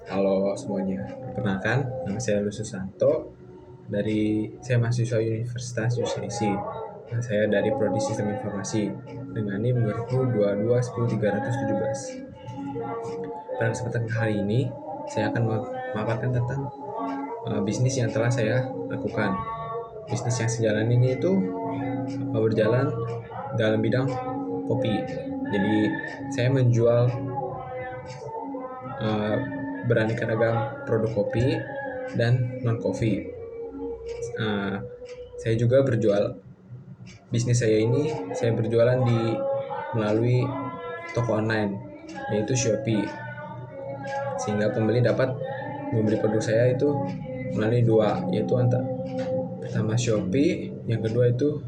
Halo semuanya, perkenalkan nama saya Lu Susanto saya mahasiswa Universitas UCC. Nah, saya dari Prodi Sistem Informasi dengan NIM 2022 10317. Pada kesempatan kali ini, saya akan memaparkan tentang bisnis yang telah saya lakukan. Bisnis yang sejalan ini itu berjalan dalam bidang kopi. Jadi saya menjual uh, beraneka ragam produk kopi dan non kopi. Uh, saya juga bisnis saya ini saya berjualan melalui toko online yaitu Shopee, sehingga pembeli dapat membeli produk saya itu melalui dua, yaitu pertama Shopee, yang kedua itu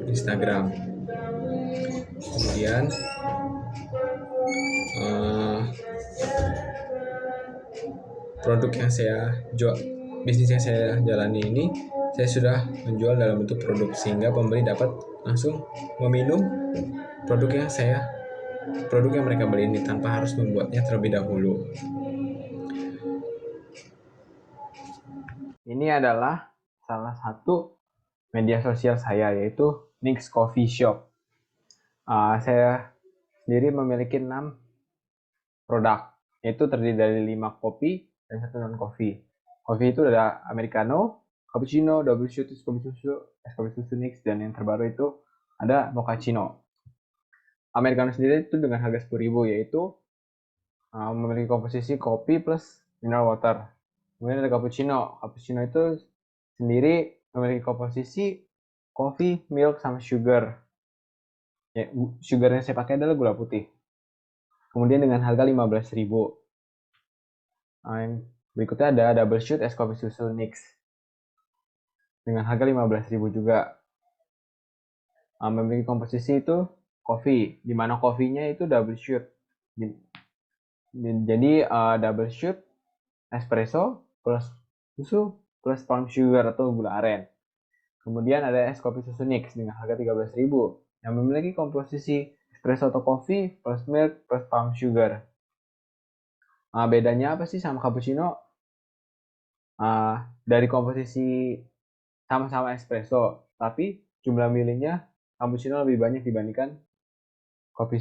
Instagram. Kemudian uh, produk yang saya jual bisnis yang saya jalani ini saya sudah menjual dalam bentuk produk, sehingga pembeli dapat langsung meminum produk yang mereka beli ini tanpa harus membuatnya terlebih dahulu. Ini adalah salah satu media sosial saya, yaitu Nix Coffee Shop. Saya sendiri memiliki 6 produk, yaitu terdiri dari 5 kopi dan 1 non kopi. Kopi itu ada americano, cappuccino, double shot, es kopi susu Nix, dan yang terbaru itu ada mochaccino. Americano sendiri itu dengan harga 10.000, yaitu memiliki komposisi kopi plus mineral water. Kemudian ada cappuccino. Cappuccino itu sendiri memiliki komposisi coffee, milk, sama sugar. Ya, sugar yang saya pakai adalah gula putih. Kemudian dengan harga 15.000. Yang berikutnya ada double shot es kopi susu Nix dengan harga 15.000 juga. Memiliki komposisi itu kopi, di mana kopinya itu double shot. Jadi double shot espresso plus susu plus palm sugar atau gula aren. Kemudian ada es kopi susu Nix dengan harga 13.000 yang memiliki komposisi espresso atau kopi plus milk plus palm sugar. Bedanya apa sih sama cappuccino? Dari komposisi sama-sama espresso, tapi jumlah milihnya cappuccino lebih banyak dibandingkan kopi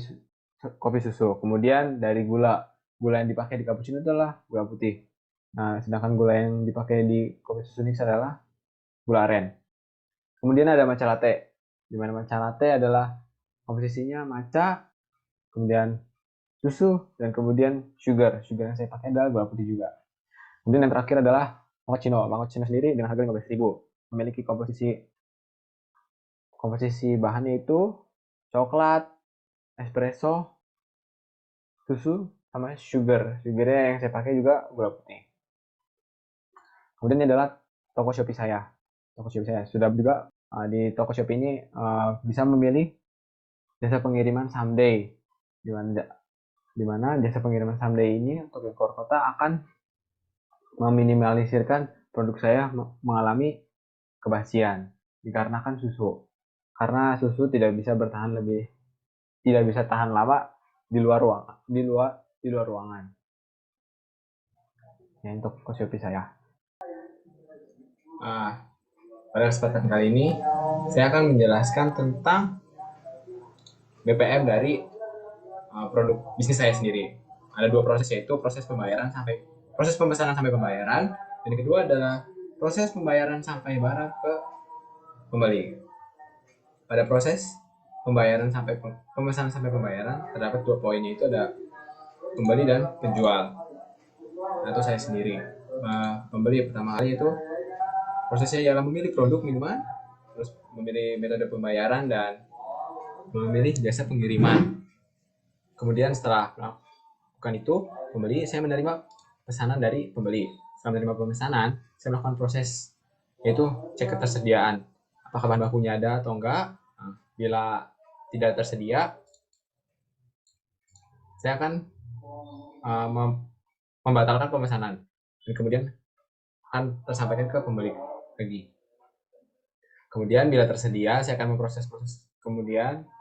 susu. Kemudian dari gula yang dipakai di cappuccino adalah gula putih. Nah, sedangkan gula yang dipakai di kopi susu Nix adalah gula aren. Kemudian ada matcha latte, di mana matcha latte adalah komposisinya matcha, kemudian susu, dan kemudian sugar. Sugar yang saya pakai adalah gula putih juga. Kemudian yang terakhir adalah mochaccino. Mochaccino sendiri dengan harga 15.000 memiliki komposisi bahannya itu coklat, espresso, susu, sama sugar. Sugarnya yang saya pakai juga gula putih. Kemudian ini adalah toko Shopee saya. Sudah juga di toko Shopee ini bisa memilih jasa pengiriman someday, di mana jasa pengiriman someday ini untuk yang keluar kota akan meminimalisirkan produk saya mengalami kebasian dikarenakan susu. Karena susu tidak bisa tahan lama di luar ruangan. Ya, untuk Shopee saya. Pada kesempatan kali ini saya akan menjelaskan tentang BPM dari produk bisnis saya sendiri. Ada 2 proses, yaitu proses pemesanan sampai pembayaran, dan yang kedua adalah proses pembayaran sampai barang ke pembeli. Pada proses pemesanan sampai pembayaran terdapat 2 poin, yaitu ada pembeli dan penjual. Atau saya sendiri. Pembeli pertama kali itu prosesnya ialah memilih produk minuman, terus memilih metode pembayaran, dan memilih jasa pengiriman. Kemudian setelah melakukan itu, saya menerima pesanan dari pembeli. Setelah menerima pemesanan, saya melakukan proses, yaitu cek ketersediaan. Apakah bahan bakunya ada atau enggak. Bila tidak tersedia, saya akan membatalkan pemesanan, dan kemudian akan tersampaikan ke pembeli lagi. Kemudian bila tersedia, saya akan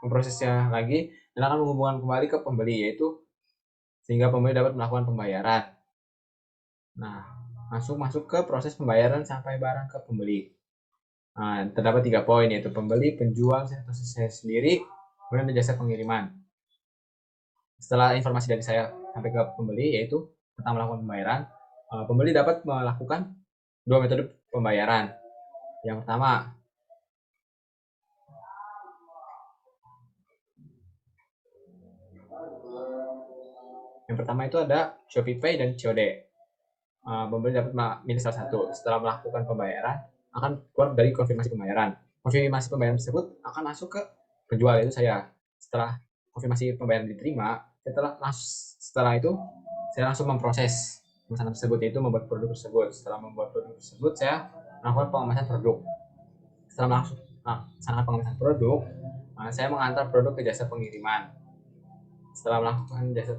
memprosesnya lagi dan akan menghubungkan kembali ke pembeli, yaitu sehingga pembeli dapat melakukan pembayaran. Nah, masuk ke proses pembayaran sampai barang ke pembeli. Nah, terdapat 3 poin, yaitu pembeli, penjual, atau saya sendiri, kemudian ada jasa pengiriman. Setelah informasi dari saya sampai ke pembeli, yaitu tentang melakukan pembayaran, pembeli dapat melakukan 2 metode pembayaran. Yang pertama, itu ada Shopee Pay dan COD. Pembeli dapat memilih salah satu. Setelah melakukan pembayaran, akan keluar dari konfirmasi pembayaran. Konfirmasi pembayaran tersebut akan masuk ke penjual, yaitu saya. Setelah konfirmasi pembayaran diterima, setelah itu saya langsung memproses pemesanan tersebut, yaitu membuat produk tersebut. Setelah membuat produk tersebut, saya melakukan pengemesan produk. Setelah melaksanakan pengemesan produk, saya mengantar produk ke jasa pengiriman. Setelah melakukan jasa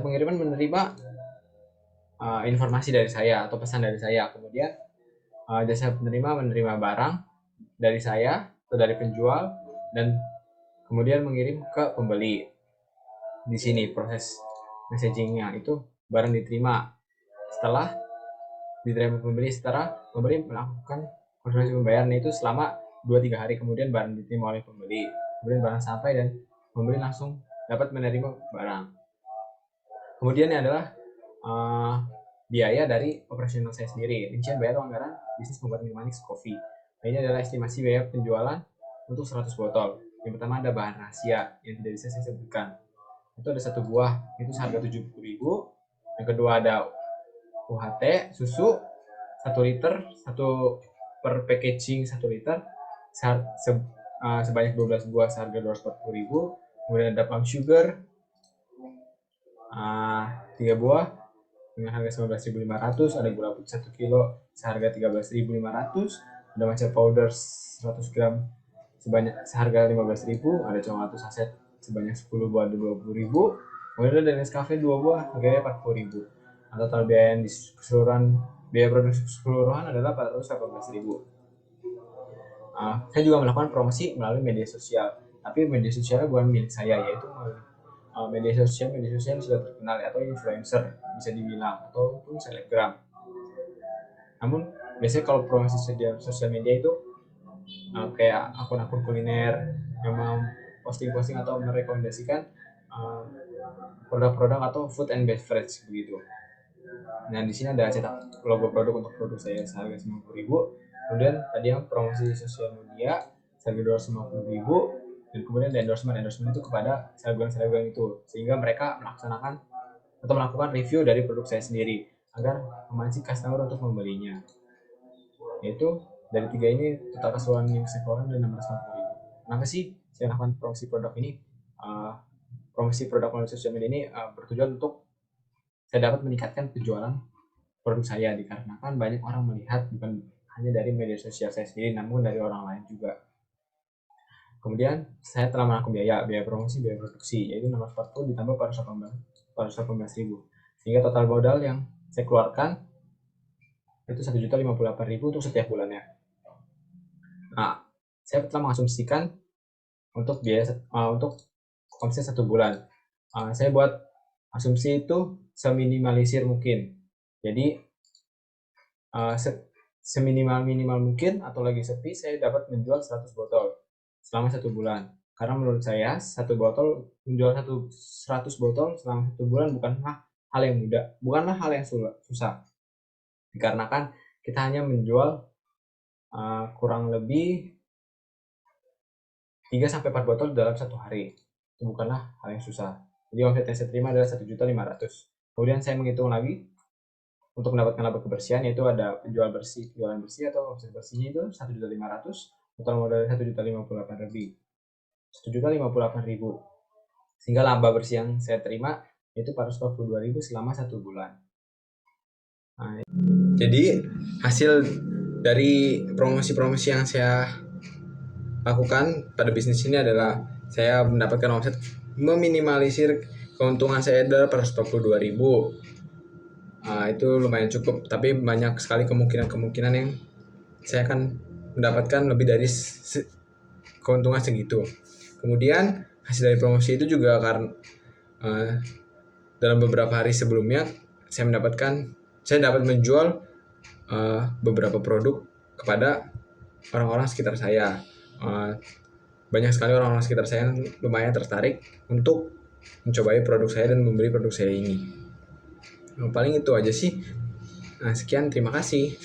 pengiriman menerima informasi dari saya atau pesan dari saya. Kemudian jasa penerima menerima barang dari saya atau dari penjual dan kemudian mengirim ke pembeli. Di sini proses messagingnya itu barang diterima. Setelah diterima pembeli, pembeli melakukan konfirmasi pembayaran itu selama 2-3 hari kemudian barang diterima oleh pembeli. Kemudian barang sampai dan pembeli langsung dapat menerima barang. Kemudian ini adalah biaya dari operasional saya sendiri. Rincian bayar anggaran bisnis membuat Minumanix Coffee. Ini adalah estimasi biaya penjualan untuk 100 botol. Yang pertama ada bahan rahasia yang tidak bisa saya sebutkan. Itu ada 1 buah, itu seharga 70.000. Yang kedua ada UHT, susu 1 liter, 1 per packaging 1 liter, sebanyak 12 buah seharga 240.000. Kemudian ada palm sugar 3 buah dengan harga 19.500, ada gula putih 1 kilo seharga 13.500, ada matcha powder 100 gram seharga 15.000, ada coklat saset sebanyak 10 buah ada 20.000, kemudian ada Nescafe 2 buah harganya 40.000. Total biaya di biaya produksi keseluruhan adalah 418.000. Saya juga melakukan promosi melalui media sosial, tapi media sosialnya bukan milik saya, yaitu media sosial sudah terkenal atau influencer bisa dibilang ataupun selebgram. Namun biasanya kalau promosi sosial media itu kayak akun-akun kuliner yang mau posting-posting atau merekomendasikan produk-produk atau food and beverage begitu. Nah di sini ada cetak logo produk untuk produk saya seharga 90.000. Kemudian tadi yang promosi sosial media seharga 250.000. Dan kemudian endorsement itu kepada selebgram itu, sehingga mereka melaksanakan atau melakukan review dari produk saya sendiri agar memancing customer untuk membelinya. Yaitu dari 3 ini total keseluruhan yang saya keluarkan adalah 640.000. Kenapa sih saya lakukan promosi produk ini? Promosi produk melalui sosial media ini bertujuan untuk saya dapat meningkatkan penjualan produk saya, dikarenakan banyak orang melihat bukan hanya dari media sosial saya sendiri, namun dari orang lain juga. Kemudian saya telah melakukan biaya promosi, biaya produksi, yaitu 640 ditambah 418.000, sehingga total modal yang saya keluarkan itu 1.058.000 untuk setiap bulannya. Nah, saya telah mengasumsikan untuk biaya untuk omset 1 bulan. Saya buat asumsi itu seminimalisir mungkin. Jadi seminimal mungkin atau lagi sepi saya dapat menjual 100 botol selama 1 bulan. Karena menurut saya menjual 100 botol selama 1 bulan bukanlah hal yang mudah, bukanlah hal yang susah. Dikarenakan kita hanya menjual kurang lebih 3-4 botol dalam 1 hari. Itu bukanlah hal yang susah. Jadi omset yang saya terima adalah 1.500.000. Kemudian saya menghitung lagi untuk mendapatkan laba kebersihan, yaitu ada penjualan bersih atau omset bersihnya itu 1.500.000, total modal 1.058.000. Sehingga laba bersih yang saya terima itu 442.000 selama 1 bulan. Nah, jadi hasil dari promosi yang saya lakukan pada bisnis ini adalah saya mendapatkan omset, meminimalisir keuntungan saya adalah 442.000. Itu lumayan cukup, tapi banyak sekali kemungkinan yang saya akan mendapatkan lebih dari keuntungan segitu. Kemudian hasil dari promosi itu juga karena dalam beberapa hari sebelumnya saya dapat menjual beberapa produk kepada orang-orang sekitar saya. Banyak sekali orang-orang sekitar saya yang lumayan tertarik untuk mencobai produk saya dan membeli produk saya ini. Paling itu aja sih. Nah, sekian, terima kasih.